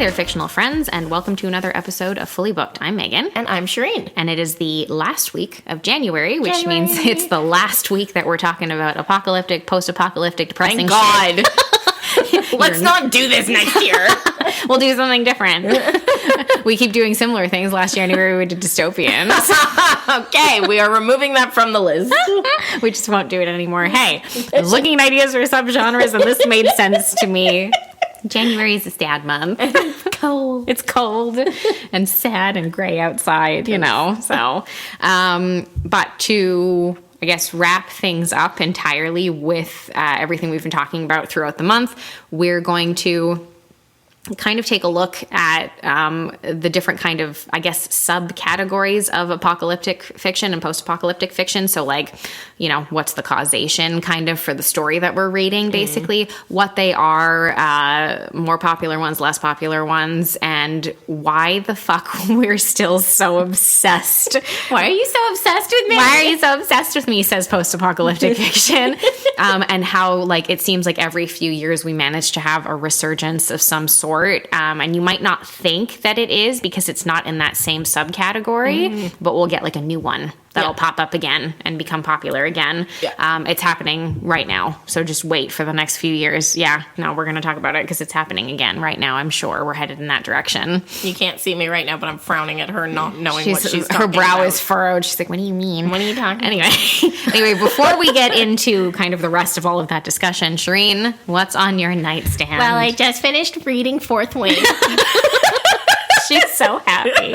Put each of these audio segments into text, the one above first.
there, fictional friends, and welcome to another episode of Fully Booked. I'm Megan. And I'm Shireen. And it is the last week of January, which means it's the last week that we're talking about apocalyptic, post-apocalyptic, depressing Thank God. Let's not do this next year. We'll do something different. We keep doing similar things. Last January we did dystopians. Okay, we are removing that from the list. We just won't do it anymore. Hey, I was looking at ideas for subgenres, and this made sense to me. January is a sad month. Cold. It's cold and sad and gray outside, you know. So, but to, I guess, wrap things up entirely with everything we've been talking about throughout the month, we're going to kind of take a look at the different kind of, I guess, subcategories of apocalyptic fiction and post-apocalyptic fiction. So, like, you know, what's the causation kind of for the story that we're reading, basically, what they are, more popular ones, less popular ones, and why the fuck we're still so obsessed. Why are you so obsessed with me? Why are you so obsessed with me, says post-apocalyptic fiction. And how, like, it seems like every few years we manage to have a resurgence of some sort. And you might not think that it is because it's not in that same subcategory, but we'll get like a new one that'll pop up again and become popular again. Yeah. It's happening right now. So just wait for the next few years. Yeah, no, we're going to talk about it because it's happening again right now. I'm sure we're headed in that direction. You can't see me right now, but I'm frowning at her, not knowing what she's talking Her brow about. is furrowed. She's like, what do you mean? What are you talking Anyway, before we get into kind of the rest of all of that discussion, Shireen, what's on your nightstand? Well, I just finished reading Fourth Wing. She's so happy.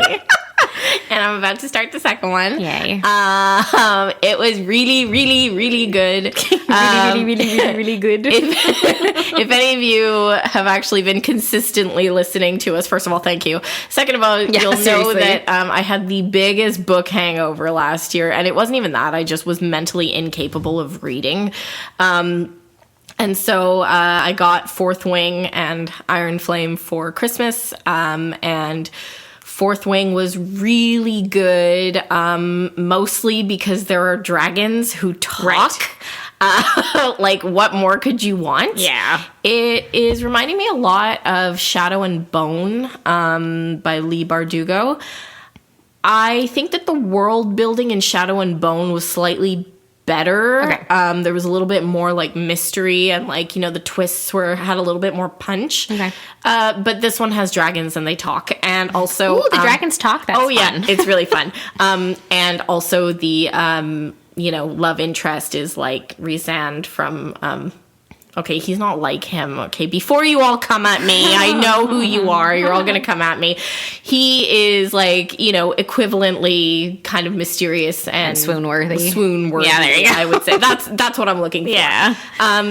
And I'm about to start the second one. Yay. It was really, really, really good. really good. If any of you have actually been consistently listening to us, first of all, thank you. Second of all, you'll know that I had the biggest book hangover last year. And it wasn't even that. I just was mentally incapable of reading. And so I got Fourth Wing and Iron Flame for Christmas. And Fourth Wing was really good, mostly because there are dragons who talk. Right. Like, what more could you want? Yeah. It is reminding me a lot of Shadow and Bone by Leigh Bardugo. I think that the world building in Shadow and Bone was slightly better. Okay. There was a little bit more like mystery and like, you know, the twists had a little bit more punch. Okay. But this one has dragons and they talk. And also... Ooh, the dragons talk. That's fun. Yeah, it's really fun. And also the, you know, love interest is like Rhysand from... Okay, he's not like him. Okay, before you all come at me, I know who you are. You're all going to come at me. He is like, you know, equivalently kind of mysterious and swoon-worthy. Swoon-worthy, yeah, there you go. I would say. That's what I'm looking for. Yeah.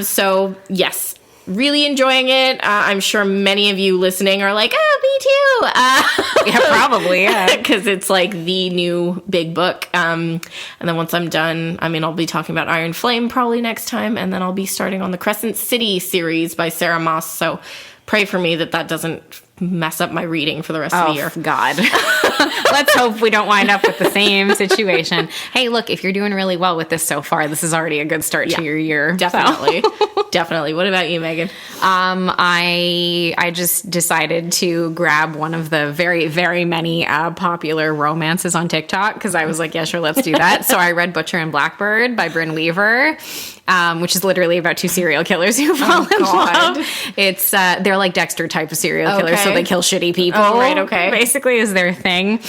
So, yes. Really enjoying it. I'm sure many of you listening are like, oh, me too. Yeah, probably, yeah. Because it's like the new big book. And then once I'm done, I mean, I'll be talking about Iron Flame probably next time. And then I'll be starting on the Crescent City series by Sarah Moss. So pray for me that doesn't mess up my reading for the rest of the year. Oh, God. Let's hope we don't wind up with the same situation. Hey, look, if you're doing really well with this so far, this is already a good start to your year. Definitely. Definitely. What about you, Megan? I just decided to grab one of the very, very many popular romances on TikTok because I was like, yeah, sure, let's do that. So I read Butcher and Blackbird by Brynn Weaver, which is literally about two serial killers who fall in love. It's they're like Dexter type of serial killers, so they kill shitty people. Oh, right, okay. Basically is their thing.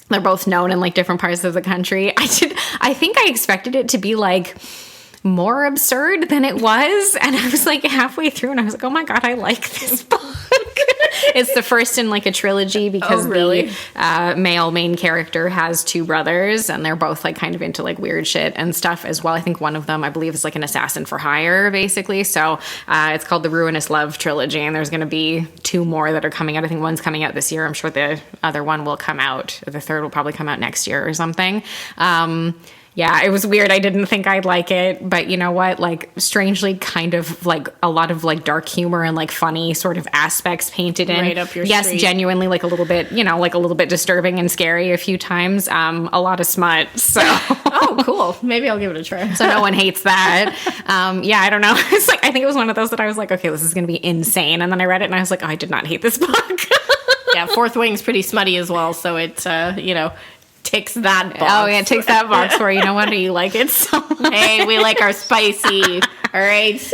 They're both known in like different parts of the country. I think I expected it to be like more absurd than it was, and I was like halfway through and I was like, oh my God, I like this book. It's the first in like a trilogy because the male main character has two brothers and they're both like kind of into like weird shit and stuff as well. I think one of them, I believe, is like an assassin for hire basically. So it's called the Ruinous Love trilogy, and there's going to be two more that are coming out. I think one's coming out this year. I'm sure the other one will come out. The third will probably come out next year or something. Yeah, it was weird. I didn't think I'd like it, but you know what? Like, strangely kind of like a lot of like dark humor and like funny sort of aspects painted in. Right up your yes, street. Genuinely like a little bit, you know, like a little bit disturbing and scary a few times. A lot of smut. So oh, cool. Maybe I'll give it a try. So no one hates that. Yeah, I don't know. It's like, I think it was one of those that I was like, okay, this is going to be insane. And then I read it and I was like, oh, I did not hate this book. Yeah, Fourth Wing's pretty smutty as well, so it, ticks that box. Oh, yeah, it takes that box for you. No wonder you like it so much. Hey, we like our spicy. All right.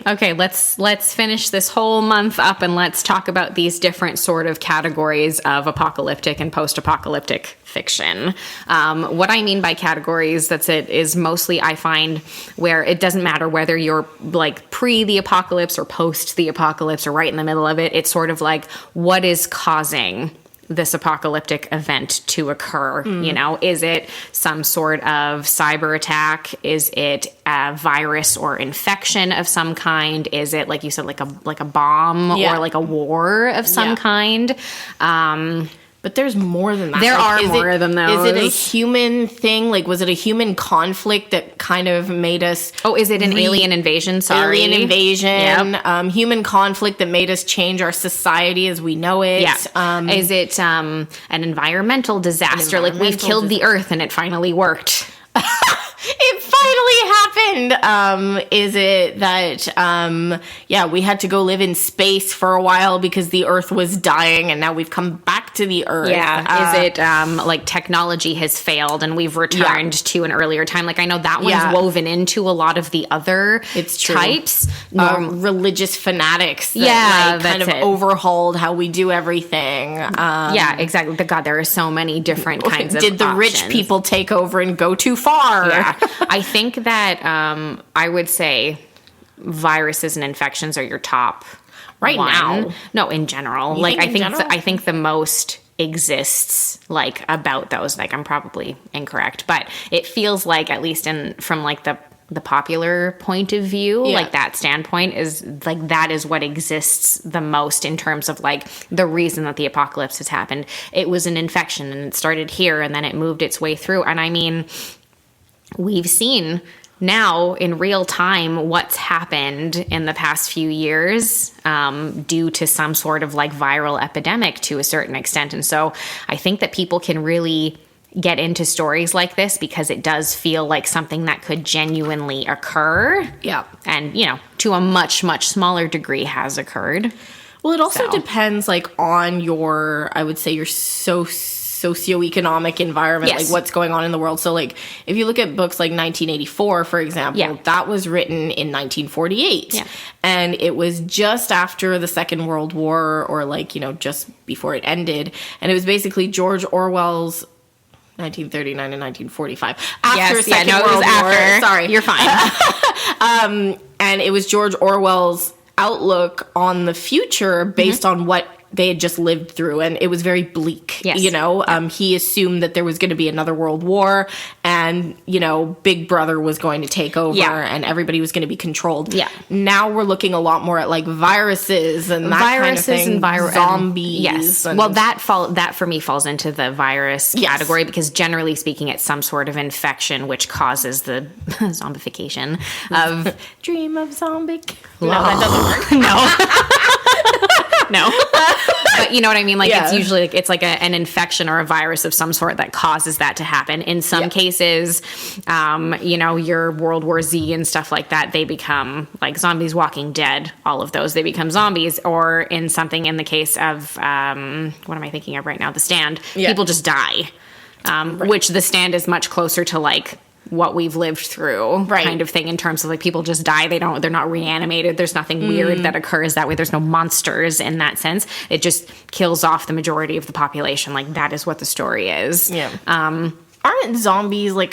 Okay. Let's finish this whole month up and let's talk about these different sort of categories of apocalyptic and post-apocalyptic fiction. What I mean by categories, is mostly I find where it doesn't matter whether you're like pre the apocalypse or post the apocalypse or right in the middle of it. It's sort of like what is causing this apocalyptic event to occur. Is it some sort of cyber attack? Is it a virus or infection of some kind? Is it, like you said, like a bomb or like a war of some kind? But there's more than that. There are more than those. Is it a human thing? Like, was it a human conflict that kind of made us... Oh, is it an alien invasion? Sorry. Alien invasion. Yep. Human conflict that made us change our society as we know it. Yeah. Is it an environmental disaster? Like, we've killed the Earth and it finally worked. It finally happened. Is it that, we had to go live in space for a while because the Earth was dying and now we've come back to the Earth? Yeah. Is it like technology has failed and we've returned to an earlier time? Like, I know that one's woven into a lot of the other types. Religious fanatics that kind of overhauled how we do everything. Yeah, exactly. But God, there are so many different kinds of Did the rich people take over and go too far? Yeah. I think that I would say viruses and infections are your top now. No, in general. I think the most exists like about those. Like, I'm probably incorrect, but it feels like, at least from like the popular point of view, like that standpoint is like that is what exists the most in terms of like the reason that the apocalypse has happened. It was an infection and it started here and then it moved its way through. And I mean, we've seen now in real time what's happened in the past few years due to some sort of like viral epidemic to a certain extent. And so I think that people can really get into stories like this because it does feel like something that could genuinely occur. Yeah. And, to a much, much smaller degree has occurred. Well, it also depends like on your socioeconomic environment, like what's going on in the world. So like if you look at books like 1984, for example, that was written in 1948. Yeah. And it was just after the Second World War, or like, just before it ended. And it was basically George Orwell's 1939 and 1945. After Second World War. Sorry. You're fine. And it was George Orwell's outlook on the future based on what they had just lived through, and it was very bleak. Yes. He assumed that there was going to be another world war, and Big Brother was going to take over, and everybody was going to be controlled. Yeah. Now we're looking a lot more at like viruses and that kind of thing, and zombies. Yes. Well, that for me falls into the virus category because generally speaking, it's some sort of infection which causes the zombification of dream of zombie. No, that doesn't work. No. But you know what I mean? Like it's usually it's like an infection or a virus of some sort that causes that to happen. In some cases, your World War Z and stuff like that, they become like zombies, Walking Dead, all of those, they become zombies. Or in something in the case of, what am I thinking of right now? The Stand, people just die, which The Stand is much closer to like what we've lived through kind of thing in terms of like people just die. They're not reanimated. There's nothing weird that occurs that way. There's no monsters in that sense. It just kills off the majority of the population. Like that is what the story is. Yeah. Aren't zombies like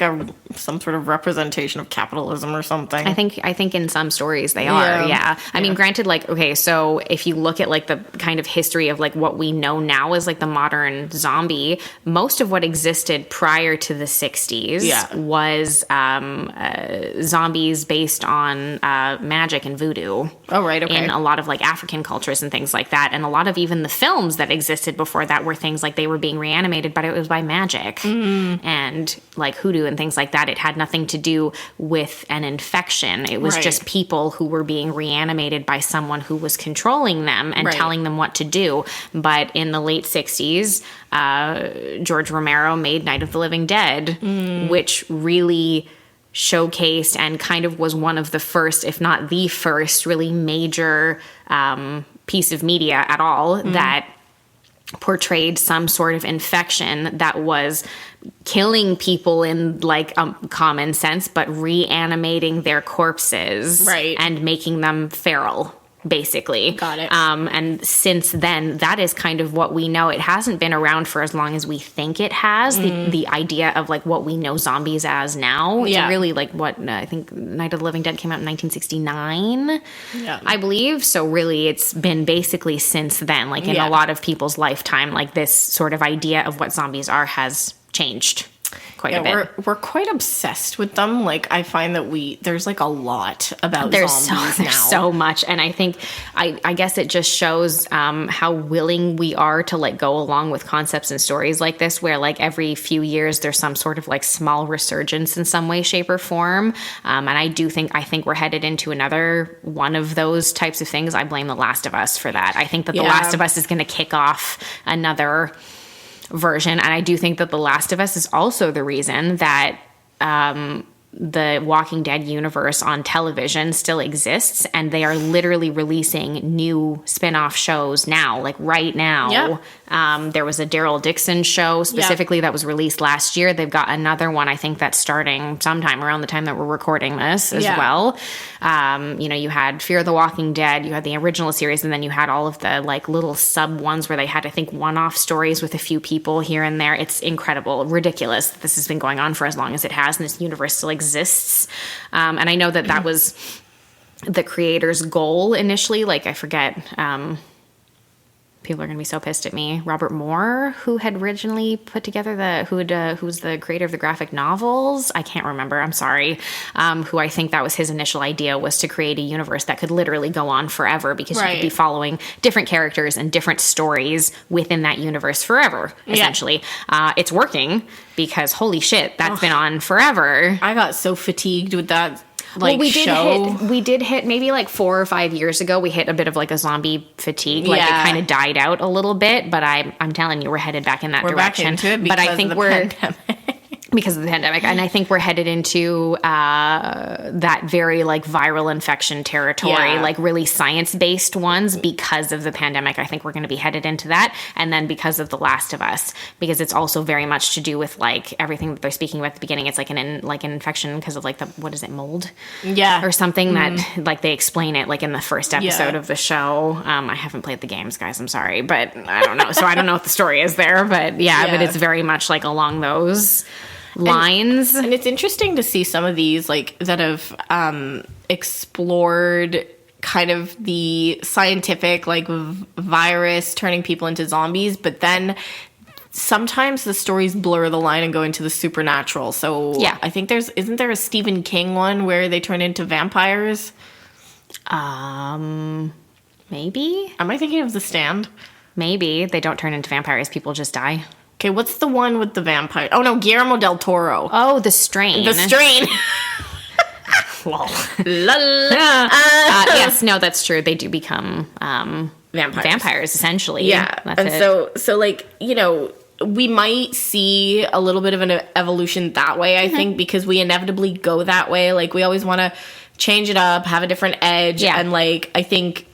some sort of representation of capitalism or something? I think in some stories they are. Yeah. I mean, granted, like, okay, so if you look at like the kind of history of like what we know now as like the modern zombie, most of what existed prior to the 60s was zombies based on magic and voodoo. Oh, right. Okay. In a lot of like African cultures and things like that. And a lot of even the films that existed before that were things like they were being reanimated, but it was by magic. And like hoodoo and things like that. It had nothing to do with an infection. It was just people who were being reanimated by someone who was controlling them and telling them what to do. But in the late 60s, George Romero made Night of the Living Dead, which really showcased and kind of was one of the first, if not the first, really major piece of media at all that portrayed some sort of infection that was killing people in like common sense, but reanimating their corpses, right, and making them feral, basically. Got it. And since then, that is kind of what we know. It hasn't been around for as long as we think it has. The idea of like what we know zombies as now. It's really like what I think Night of the Living Dead came out in 1969, I believe. So really, it's been basically since then, like in a lot of people's lifetime, like this sort of idea of what zombies are has changed quite a bit. We're quite obsessed with them. Like I find that there's like a lot about zombies now. There's so much, and I think I guess it just shows how willing we are to like go along with concepts and stories like this, where like every few years there's some sort of like small resurgence in some way, shape, or form. And I think we're headed into another one of those types of things. I blame The Last of Us for that. I think that The Last of Us is going to kick off another version, and I do think that The Last of Us is also the reason that the Walking Dead universe on television still exists, and they are literally releasing new spin-off shows now, like right now. There was a Daryl Dixon show specifically that was released last year. They've got another one, I think, that's starting sometime around the time that we're recording this as well. You had Fear the Walking Dead, you had the original series, and then you had all of the like little sub ones where they had, I think, one-off stories with a few people here and there. It's incredible, ridiculous that this has been going on for as long as it has, and this universe still exists. And I know that was the creator's goal initially. Like, I forget, people are going to be so pissed at me. Robert Moore, who had originally put together who was the creator of the graphic novels. I can't remember. I'm sorry. Who I think that was his initial idea, was to create a universe that could literally go on forever, because you could be following different characters and different stories within that universe forever, essentially. It's working, because holy shit, that's been on forever. I got so fatigued with that. We did hit maybe like 4 or 5 years ago. We hit a bit of like a zombie fatigue. Like it kind of died out a little bit, but I'm telling you, we're headed back in that direction. Back into it because of the pandemic. Because of the pandemic. And I think we're headed into that very like viral infection territory, like really science-based ones, because of the pandemic. I think we're going to be headed into that. And then because of The Last of Us, because it's also very much to do with like everything that they're speaking about at the beginning. It's like an infection because of like mold? Or something that like they explain it like in the first episode of the show. I haven't played the games, guys. I'm sorry, but I don't know. So I don't know what the story is there, but but it's very much like along those lines. And it's interesting to see some of these like that have explored kind of the scientific like virus turning people into zombies, but then sometimes the stories blur the line and go into the supernatural. So I think isn't there a Stephen King one where they turn into vampires? Maybe. Am I thinking of The Stand? Maybe. They don't turn into vampires, people just die. Okay, what's the one with the vampire? Oh, no, Guillermo del Toro. Oh, The Strain. The Strain. Lol. Yes, no, that's true. They do become vampires, essentially. Yeah, so like, we might see a little bit of an evolution that way, I think, because we inevitably go that way. Like, we always want to change it up, have a different edge, and like, I think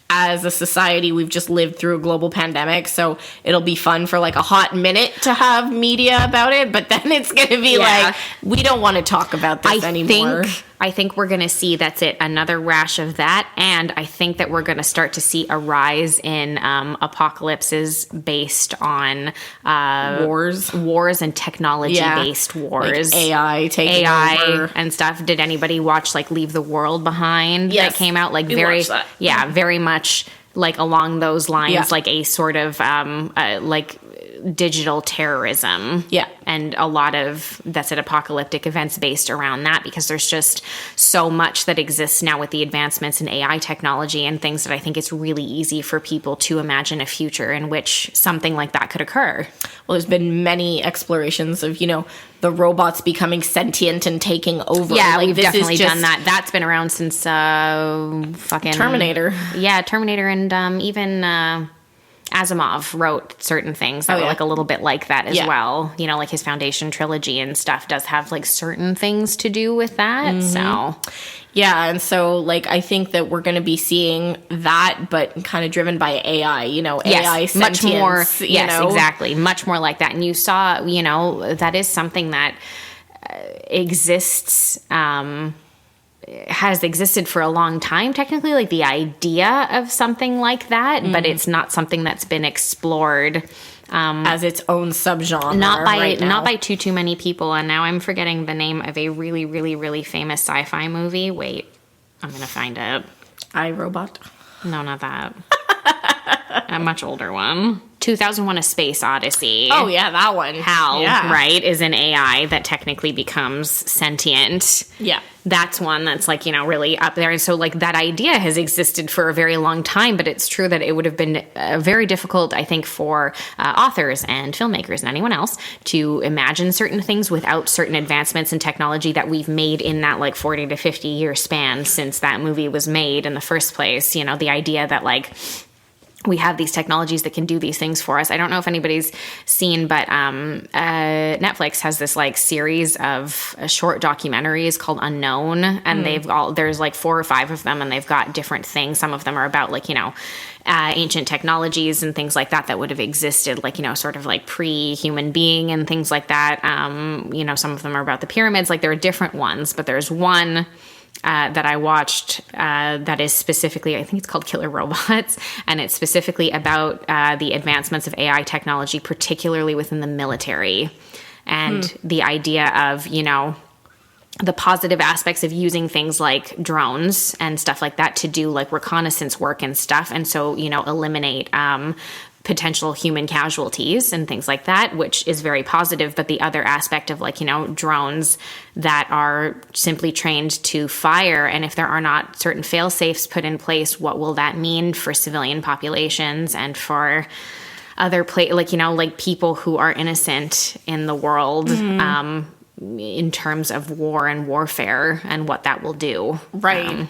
as a society, we've just lived through a global pandemic, so it'll be fun for like a hot minute to have media about it, but then it's going to be like, we don't want to talk about this anymore. I think we're going to see, that's it, another rash of that, and I think that we're going to start to see a rise in apocalypses based on wars and technology-based wars. Like AI taking over. And stuff. Did anybody watch like Leave the World Behind? Yes. That came out like We very much like along those lines, like a sort of like digital terrorism. And a lot of that's at apocalyptic events based around that, because there's just so much that exists now with the advancements in AI technology and things that I think it's really easy for people to imagine a future in which something like that could occur. Well, there's been many explorations of, the robots becoming sentient and taking over. Yeah, like, we've definitely done that. That's been around since fucking Terminator. Yeah, Terminator, and even Asimov wrote certain things that were like a little bit like that as well. You know, like his Foundation trilogy and stuff does have like certain things to do with that. So yeah, and so like I think that we're going to be seeing that, but kind of driven by AI. You know, AI sentience, much more. you know? Exactly, much more like that. And you saw, you know, that is something that exists. Has existed for a long time, technically, like the idea of something like that, but it's not something that's been explored as its own subgenre. Not by too many people. And now I'm forgetting the name of a really, really, really famous sci-fi movie. Wait, I'm gonna find it. iRobot? No, not that. A much older one. 2001: A Space Odyssey. Oh yeah, that one. HAL, right, is an AI that technically becomes sentient. Yeah. That's one that's like, you know, really up there. And so like that idea has existed for a very long time, but it's true that it would have been very difficult, I think, for authors and filmmakers and anyone else to imagine certain things without certain advancements in technology that we've made in that like 40 to 50 year span since that movie was made in the first place. You know, the idea that like we have these technologies that can do these things for us. I don't know if anybody's seen, but Netflix has this like series of short documentaries called Unknown, and there's like 4 or 5 of them, and they've got different things. Some of them are about like, you know, ancient technologies and things like that would have existed, like, you know, sort of like pre-human being and things like that. You know, some of them are about the pyramids. Like there are different ones, but there's one that I watched that is specifically, I think it's called Killer Robots, and it's specifically about the advancements of AI technology, particularly within the military, and the idea of, you know, the positive aspects of using things like drones and stuff like that to do like reconnaissance work and stuff, and so, you know, eliminate potential human casualties and things like that, which is very positive. But the other aspect of like, you know, drones that are simply trained to fire, and if there are not certain fail safes put in place, what will that mean for civilian populations and for other like, you know, like people who are innocent in the world, in terms of war and warfare and what that will do. Right.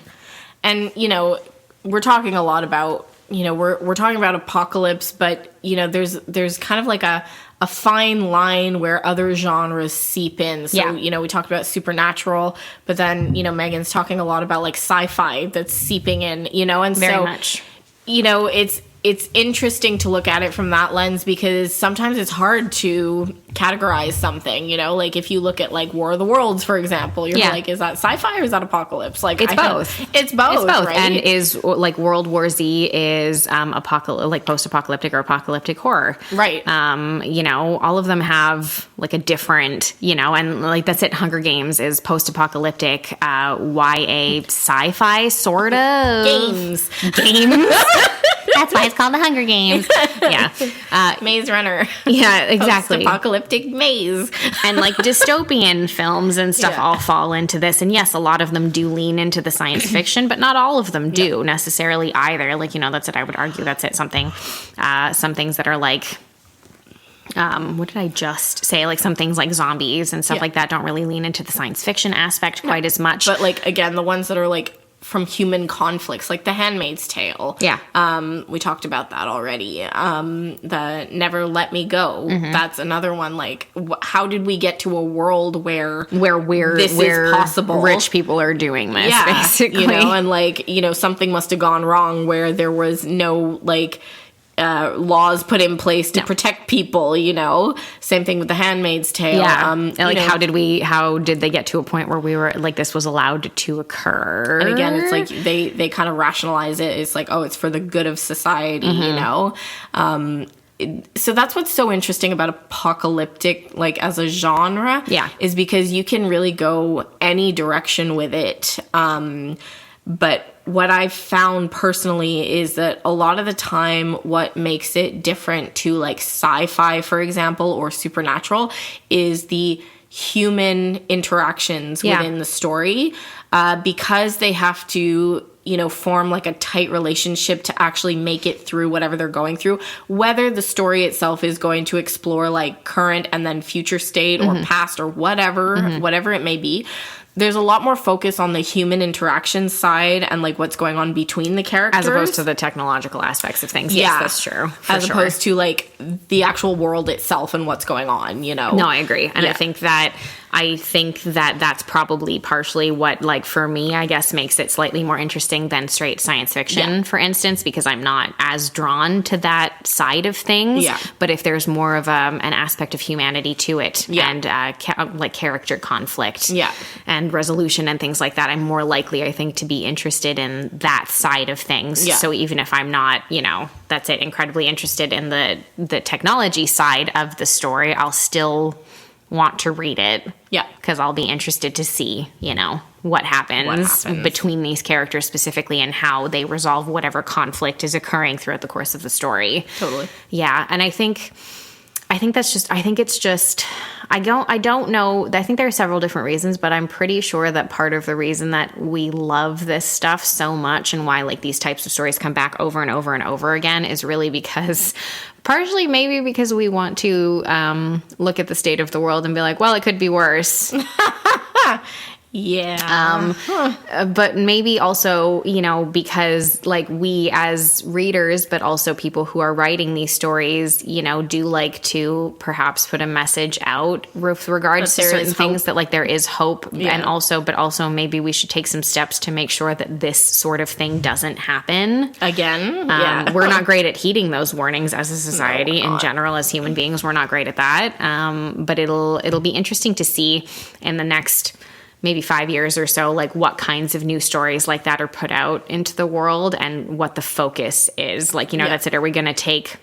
And, you know, we're talking a lot about, you know, we're talking about apocalypse, but, you know, there's kind of like a fine line where other genres seep in. So, you know, we talked about supernatural, but then, you know, Megan's talking a lot about like sci-fi that's seeping in, you know, and very much, you know, it's interesting to look at it from that lens, because sometimes it's hard to categorize something, you know, like if you look at like War of the Worlds, for example, you're like, is that sci-fi or is that apocalypse? Like it's both. It's both, right? And is like World War Z is like post-apocalyptic or apocalyptic horror, right? You know, all of them have like a different, you know, and like that's it. Hunger Games is post-apocalyptic, YA sci-fi sort of games. That's why it's called the Hunger Games. Yeah. Maze Runner. Yeah, exactly. Post-apocalyptic maze. And like dystopian films and stuff all fall into this. And yes, a lot of them do lean into the science fiction, but not all of them do necessarily either. Like, you know, that's it. I would argue that's it. Some things that are like, what did I just say? Like some things like zombies and stuff like that don't really lean into the science fiction aspect quite as much. But like, again, the ones that are like from human conflicts, like The Handmaid's Tale. Yeah. We talked about that already. The Never Let Me Go. That's another one. Like, how did we get to a world where this is possible? Rich people are doing this, basically. You know, and like, you know, something must have gone wrong where there was no like laws put in place to protect people, you know. Same thing with The Handmaid's Tale. Yeah. Like, how did they get to a point where we were like, this was allowed to occur? And again, it's like they kind of rationalize it. It's like, oh, it's for the good of society, you know. So that's what's so interesting about apocalyptic, like as a genre, is because you can really go any direction with it. But what I've found personally is that a lot of the time what makes it different to like sci-fi, for example, or supernatural is the human interactions within the story, because they have to, you know, form like a tight relationship to actually make it through whatever they're going through, whether the story itself is going to explore like current and then future state or past or whatever it may be. there's a lot more focus on the human interaction side and like what's going on between the characters. As opposed to the technological aspects of things. Yeah. Yes, that's true. As opposed to like the actual world itself and what's going on, you know? No, I agree. And I think that that's probably partially what, like, for me, I guess, makes it slightly more interesting than straight science fiction, for instance, because I'm not as drawn to that side of things. Yeah. But if there's more of an aspect of humanity to it and like character conflict and resolution and things like that, I'm more likely, I think, to be interested in that side of things. Yeah. So even if I'm not, you know, that's it, incredibly interested in the technology side of the story, I'll still want to read it. Yeah. Because I'll be interested to see, you know, what happens between these characters specifically and how they resolve whatever conflict is occurring throughout the course of the story. Totally. Yeah. And I think it's just, I don't know. I think there are several different reasons, but I'm pretty sure that part of the reason that we love this stuff so much and why like these types of stories come back over and over and over again is really because partially maybe because we want to look at the state of the world and be like, well, it could be worse. Yeah. But maybe also, you know, because like we as readers, but also people who are writing these stories, you know, do like to perhaps put a message out with regards to certain things that like there is hope and also maybe we should take some steps to make sure that this sort of thing doesn't happen Again. We're not great at heeding those warnings as a society in general, as human beings. We're not great at that. But it'll be interesting to see in the next maybe 5 years or so, like what kinds of new stories like that are put out into the world and what the focus is. Like, you know, that's it. Are we going to take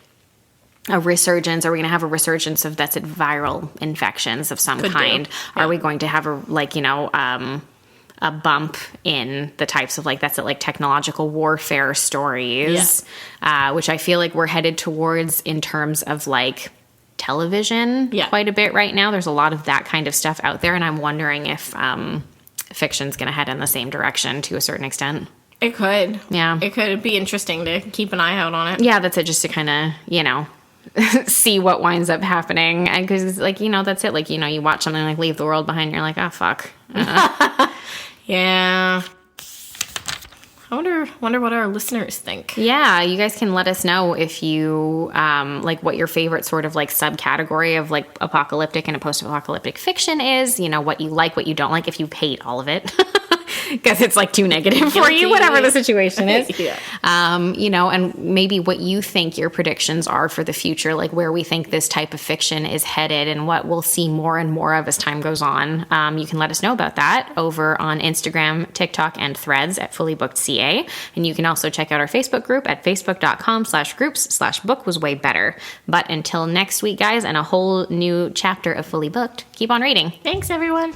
a resurgence? Are we going to have a resurgence of viral infections of some kind? Are we going to have a bump in the types of like, that's it, like technological warfare stories, which I feel like we're headed towards in terms of like television quite a bit right now. There's a lot of that kind of stuff out there, and I'm wondering if fiction's going to head in the same direction to a certain extent. It could. Yeah. It could be interesting to keep an eye out on it. Yeah, that's it, just to kind of, you know, see what winds up happening. And because, like, you know, that's it. Like, you know, you watch something like Leave the World Behind, and you're like, oh, fuck. Yeah. I wonder what our listeners think. Yeah, you guys can let us know if you, like, what your favorite sort of, like, subcategory of, like, apocalyptic and a post-apocalyptic fiction is. You know, what you like, what you don't like, if you hate all of it. Because it's, like, too negative for you, whatever the situation is. You know, and maybe what you think your predictions are for the future, like, where we think this type of fiction is headed and what we'll see more and more of as time goes on. You can let us know about that over on Instagram, TikTok, and Threads at FullyBookedCA. And you can also check out our Facebook group at facebook.com/groups/book was way better. But until next week, guys, and a whole new chapter of Fully Booked, keep on reading. Thanks, everyone.